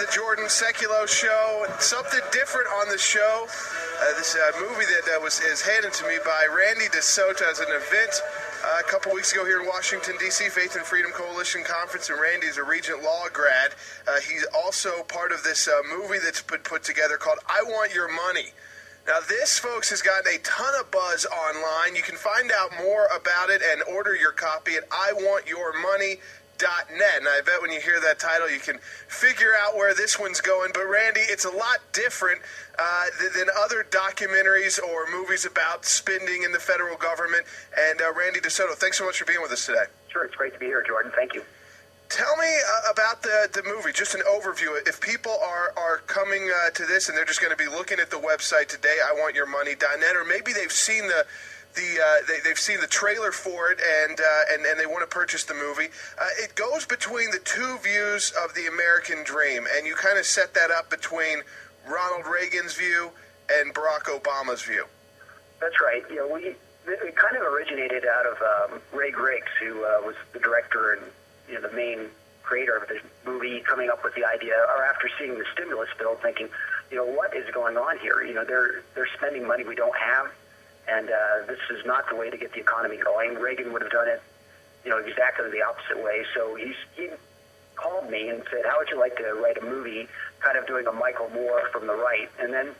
the Jordan Sekulow show. Something different on the show. This movie that is handed to me by Randy DeSoto as an event a couple weeks ago here in Washington, D.C., Faith and Freedom Coalition Conference, and Randy is a Regent Law grad. He's also part of this movie that's put together called I Want Your Money. Now, this, folks, has gotten a ton of buzz online. You can find out more about it and order your copy at iwantyourmoney.net. And I bet when you hear that title, you can figure out where this one's going. But, Randy, it's a lot different than other documentaries or movies about spending in the federal government. And, Randy DeSoto, thanks so much for being with us today. Sure, it's great to be here, Jordan. Thank you. Tell me about the movie, just an overview. If people are coming to this and they're just going to be looking at the website today, iwantyourmoney.net, or maybe they've seen they've seen the trailer for it and they want to purchase the movie. It goes between the two views of the American dream, and you kind of set that up between Ronald Reagan's view and Barack Obama's view. That's right. You know, it kind of originated out of Ray Griggs, who was the director and the main creator of this movie, coming up with the idea, or after seeing the stimulus bill, thinking, what is going on here? They're spending money we don't have, and this is not the way to get the economy going. Reagan would have done it, exactly the opposite way. So he called me and said, how would you like to write a movie kind of doing a Michael Moore from the right? And then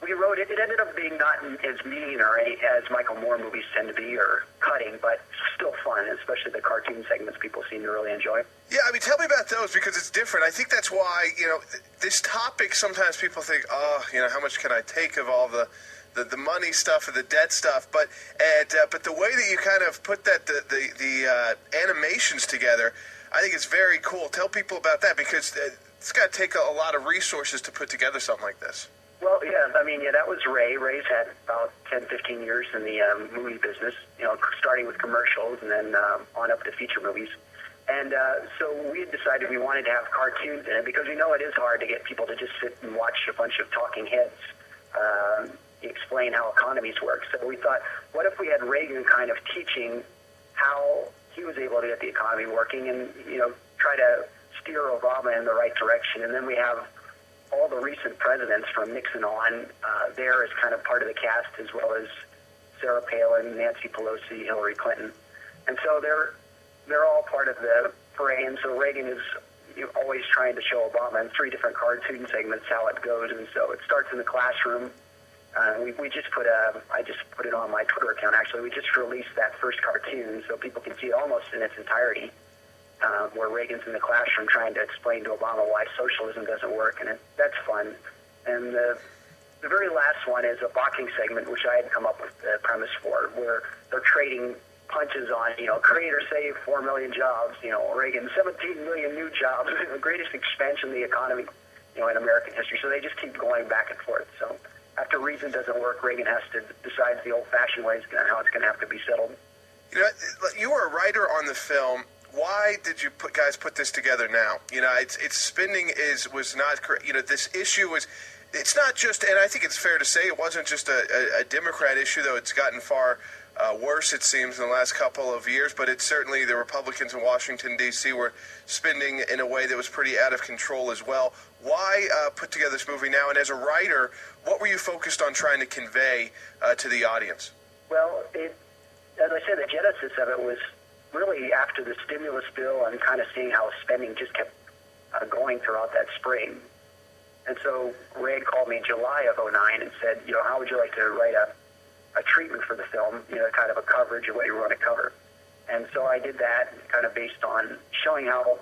we wrote it. It ended up being not as mean or as Michael Moore movies tend to be, or cutting, but still fun, especially the cartoon segments people seem to really enjoy. Yeah, I mean, tell me about those, because it's different. I think that's why, this topic, sometimes people think, how much can I take of all the money stuff and the debt stuff? But the way that you kind of put the animations together, I think it's very cool. Tell people about that, because it's got to take a lot of resources to put together something like this. Well, that was Ray. Ray's had about 10, 15 years in the movie business, starting with commercials and then on up to feature movies. And so we had decided we wanted to have cartoons in it, because we know it is hard to get people to just sit and watch a bunch of talking heads explain how economies work. So we thought, what if we had Reagan kind of teaching how he was able to get the economy working and, try to steer Obama in the right direction. And then we have all the recent presidents from Nixon on there as kind of part of the cast, as well as Sarah Palin, Nancy Pelosi, Hillary Clinton. And so they're all part of the parade. And so Reagan is always trying to show Obama in 3 different cartoon segments how it goes. And so it starts in the classroom. I just put it on my Twitter account, actually. We just released that first cartoon so people can see it almost in its entirety, where Reagan's in the classroom trying to explain to Obama why socialism doesn't work, and that's fun. And the very last one is a boxing segment, which I had come up with the premise for, where they're trading punches on, create or save 4 million jobs, Reagan, 17 million new jobs, the greatest expansion of the economy, in American history. So they just keep going back and forth. So after reason doesn't work, Reagan has to decide the old-fashioned way how it's going to have to be settled. You were a writer on the film. Why did you guys put this together now? It's spending was not correct. This issue was, it's not just, and I think it's fair to say it wasn't just a Democrat issue, though it's gotten far worse, it seems, in the last couple of years, but it's certainly the Republicans in Washington, D.C. were spending in a way that was pretty out of control as well. Why put together this movie now? And as a writer, what were you focused on trying to convey to the audience? Well, as I said, the genesis of it was really after the stimulus bill and kind of seeing how spending just kept going throughout that spring. And so Ray called me in July of 2009 and said, how would you like to write a treatment for the film, kind of a coverage of what you want to cover. And so I did that kind of based on showing how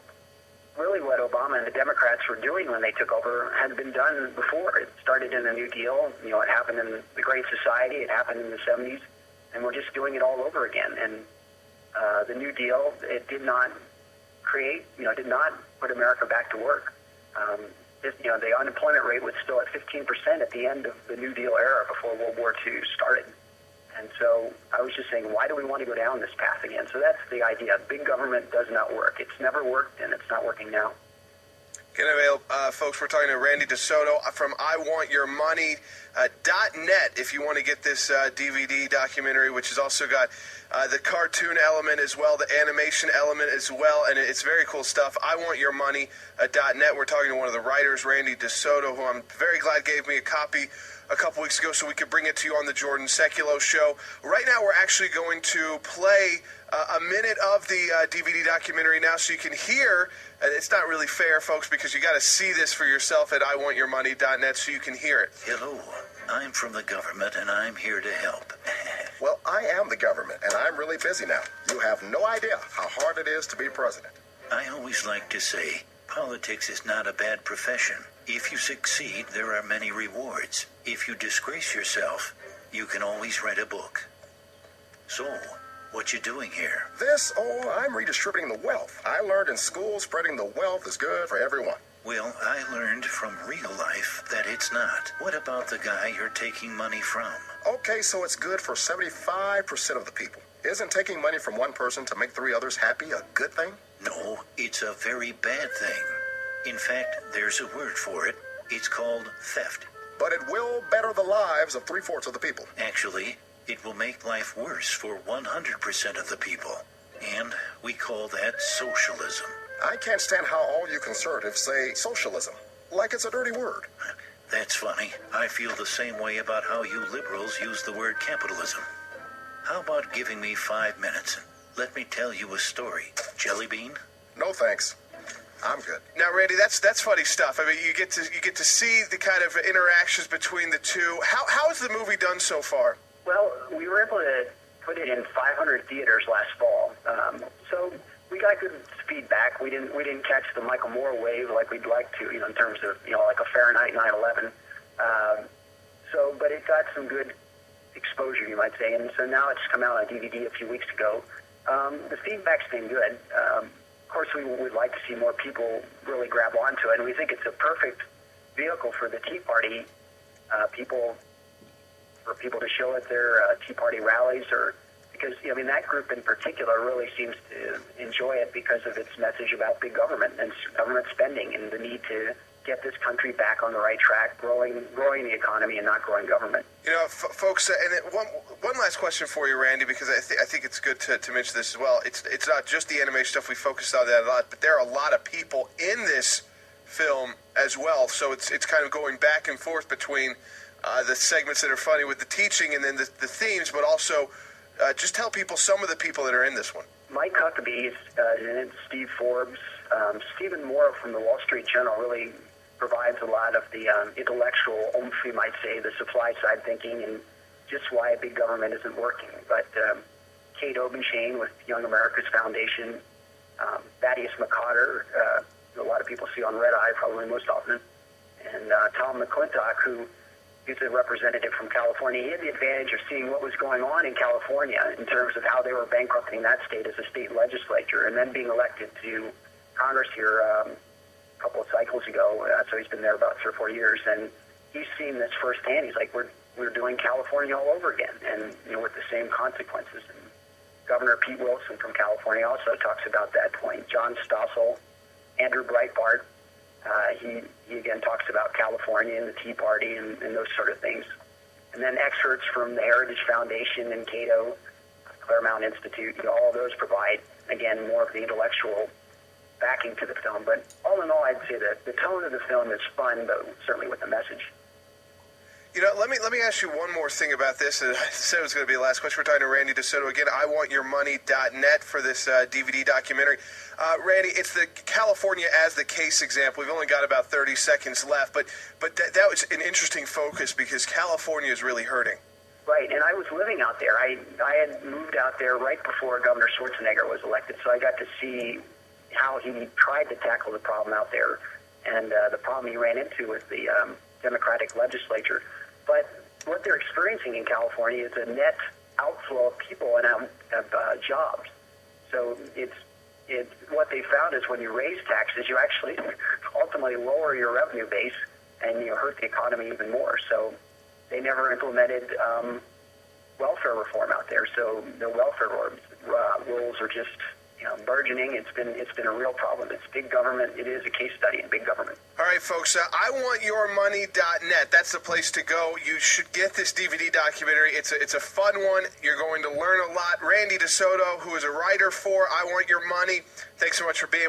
really what Obama and the Democrats were doing when they took over had been done before. It started in the New Deal, it happened in the Great Society, it happened in the 70s, and we're just doing it all over again. And the New Deal, it did not did not put America back to work. The unemployment rate was still at 15% at the end of the New Deal era before World War II started. And so I was just saying, why do we want to go down this path again? So that's the idea. Big government does not work. It's never worked, and it's not working now. Again, folks, we're talking to Randy DeSoto from IWantYourMoney.net if you want to get this DVD documentary, which has also got the cartoon element as well, the animation element as well, and it's very cool stuff. IWantYourMoney.net. We're talking to one of the writers, Randy DeSoto, who I'm very glad gave me a copy a couple weeks ago so we could bring it to you on the Jordan Sekulow Show. Right now we're actually going to play a minute of the DVD documentary now so you can hear. It's not really fair, folks, because you got to see this for yourself at IWantYourMoney.net so you can hear it. Hello, I'm from the government and I'm here to help. Well, I am the government and I'm really busy now. You have no idea how hard it is to be president. I always like to say, politics is not a bad profession. If you succeed, there are many rewards. If you disgrace yourself, you can always write a book. So, what you doing here? I'm redistributing the wealth. I learned in school spreading the wealth is good for everyone. Well, I learned from real life that it's not. What about the guy you're taking money from? Okay, so it's good for 75% of the people. Isn't taking money from one person to make 3 others happy a good thing? No, it's a very bad thing. In fact, there's a word for it. It's called theft. But it will better the lives of 3/4 of the people. Actually, it will make life worse for 100% of the people. And we call that socialism. I can't stand how all you conservatives say socialism, like it's a dirty word. That's funny. I feel the same way about how you liberals use the word capitalism. How about giving me 5 minutes and let me tell you a story? Jelly bean? No thanks. I'm good. Now, Randy, that's funny stuff. I mean, you get to see the kind of interactions between the two. How is the movie done so far? Well, we were able to put it in 500 theaters last fall, so we got good feedback. We didn't catch the Michael Moore wave like we'd like to, in terms of like a Fahrenheit 9/11. But it got some good exposure, you might say, and so now it's come out on DVD a few weeks ago. The feedback's been good. Of course, we would like to see more people really grab onto it, and we think it's a perfect vehicle for the Tea Party for people to show at their Tea Party rallies, or because that group in particular really seems to enjoy it because of its message about big government and government spending and the need to get this country back on the right track, growing the economy and not growing government. Folks, and one last question for you, Randy, because I think it's good to mention this as well. It's not just the animation stuff. We focused on that a lot, but there are a lot of people in this film as well. So it's kind of going back and forth between the segments that are funny with the teaching and then the themes, but also just tell people some of the people that are in this one. Mike Huckabee is in it, Steve Forbes, Stephen Moore from the Wall Street Journal really provides a lot of the intellectual oomph, you might say, the supply side thinking, and just why big government isn't working. But Kate Obenshain with Young America's Foundation, Thaddeus McCotter, who a lot of people see on Red Eye probably most often, and Tom McClintock, who is a representative from California. He had the advantage of seeing what was going on in California in terms of how they were bankrupting that state as a state legislature, and then being elected to Congress here a couple of cycles ago. So he's been there about 3 or 4 years, and he's seen this firsthand. He's like, we're doing California all over again, and with the same consequences. And Governor Pete Wilson from California also talks about that point. John Stossel, Andrew Breitbart, he again talks about California and the Tea Party and those sort of things. And then excerpts from the Heritage Foundation and Cato, Claremont Institute, all of those provide, again, more of the intellectual backing to the film. But all in all, I'd say that the tone of the film is fun, but certainly with the message. Let me ask you one more thing about this. I said it was going to be the last question. We're talking to Randy DeSoto again. IWantYourMoney.net for this DVD documentary. Randy, it's the California as the case example. We've only got about 30 seconds left, but that was an interesting focus because California is really hurting. Right, and I was living out there. I had moved out there right before Governor Schwarzenegger was elected, so I got to see how he tried to tackle the problem out there and the problem he ran into with the Democratic legislature. But what they're experiencing in California is a net outflow of people and of jobs. So what they found is when you raise taxes, you actually ultimately lower your revenue base and you hurt the economy even more. So they never implemented welfare reform out there. So the welfare rules are just burgeoning. It's been a real problem. It's big government. It is a case study in big government. All right, folks, IWantYourMoney.net. That's the place to go. You should get this DVD documentary. It's a fun one. You're going to learn a lot. Randy DeSoto, who is a writer for I Want Your Money, thanks so much for being with us.